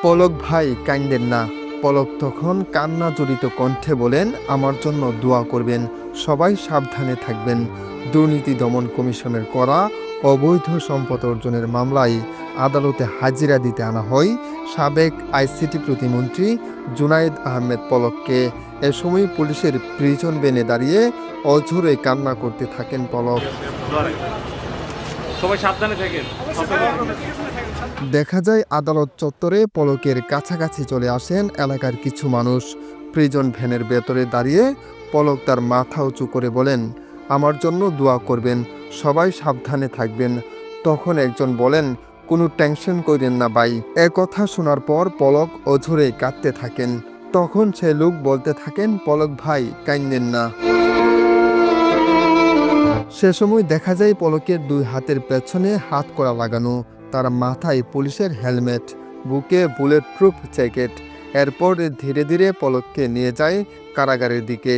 পলক ভাই কাইন্দেন না। পলক তখন কান্না জড়িত কণ্ঠে বলেন, আমার জন্য দোয়া করবেন, সবাই সাবধানে থাকবেন। দুর্নীতি দমন কমিশনের করা অবৈধ সম্পদ অর্জনের মামলায় আদালতে হাজিরা দিতে আনা হয় সাবেক আইসিটি প্রতিমন্ত্রী জুনায়েদ আহমেদ পলককে। এ সময় পুলিশের প্রিজন ভ্যানে দাঁড়িয়ে অঝরে কান্না করতে থাকেন পলক। সবাই সাবধানে থাকেন। দেখা যায় আদালত চত্বরে পলকের কাছাকাছি চলে আসেন এলাকার কিছু মানুষ। প্রিজন ভ্যানের ভেতরে দাঁড়িয়ে পলক তার মাথা উঁচু করে বলেন, আমার জন্য দোয়া করবেন, সবাই সাবধানে থাকবেন। তখন একজন বলেন, কোনো টেনশন করেন না ভাই। এ কথা শোনার পর পলক অঝরে কাঁদতে থাকেন। তখন সে লোক বলতে থাকেন, পলক ভাই কাঁদেন না। সে সময় দেখা যায় পলকের দুই হাতের পেছনে হাত কড়া লাগানো, তার মাথায় পুলিশের হেলমেট, বুকে বুলেট প্রুফ জ্যাকেট। এরপর ধীরে ধীরে পলককে নিয়ে যায় কারাগারের দিকে।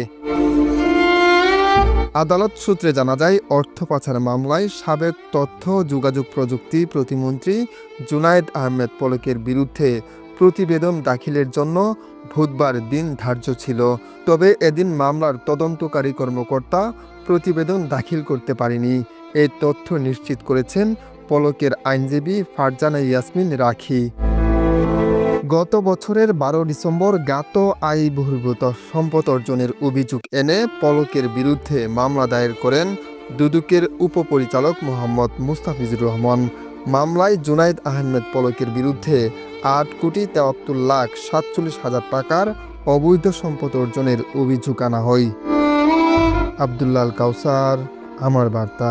আদালত সূত্রে জানা যায়, অর্থ পাচার মামলায় সাবেক তথ্য যোগাযোগ প্রযুক্তি প্রতিমন্ত্রী জুনায়েদ আহমেদ পলকের বিরুদ্ধে প্রতিবেদন দাখিলের জন্য বুধবার দিন ধার্য ছিল। তবে এদিন মামলার তদন্তকারী কর্মকর্তা প্রতিবেদন দাখিল করতে পারেনি। এই তথ্য নিশ্চিত করেছেন পলকের আইনজীবী ফারজানা ইয়াসমিন রাখি। গত বছরের 12 ডিসেম্বর জ্ঞাত আয় বহির্ভূত সম্পদ অর্জনের অভিযোগ এনে পলকের বিরুদ্ধে মামলা দায়ের করেন দুদকের উপপরিচালক মোহাম্মদ মুস্তাফিজুর রহমান। মামলায় জুনায়েদ আহমেদ পলকের বিরুদ্ধে 8,73,47,000 টাকার অবৈধ সম্পদ অর্জনের অভিযোগ আনা হয়। আব্দুল্লাহ আল কাউসার, আমার বার্তা।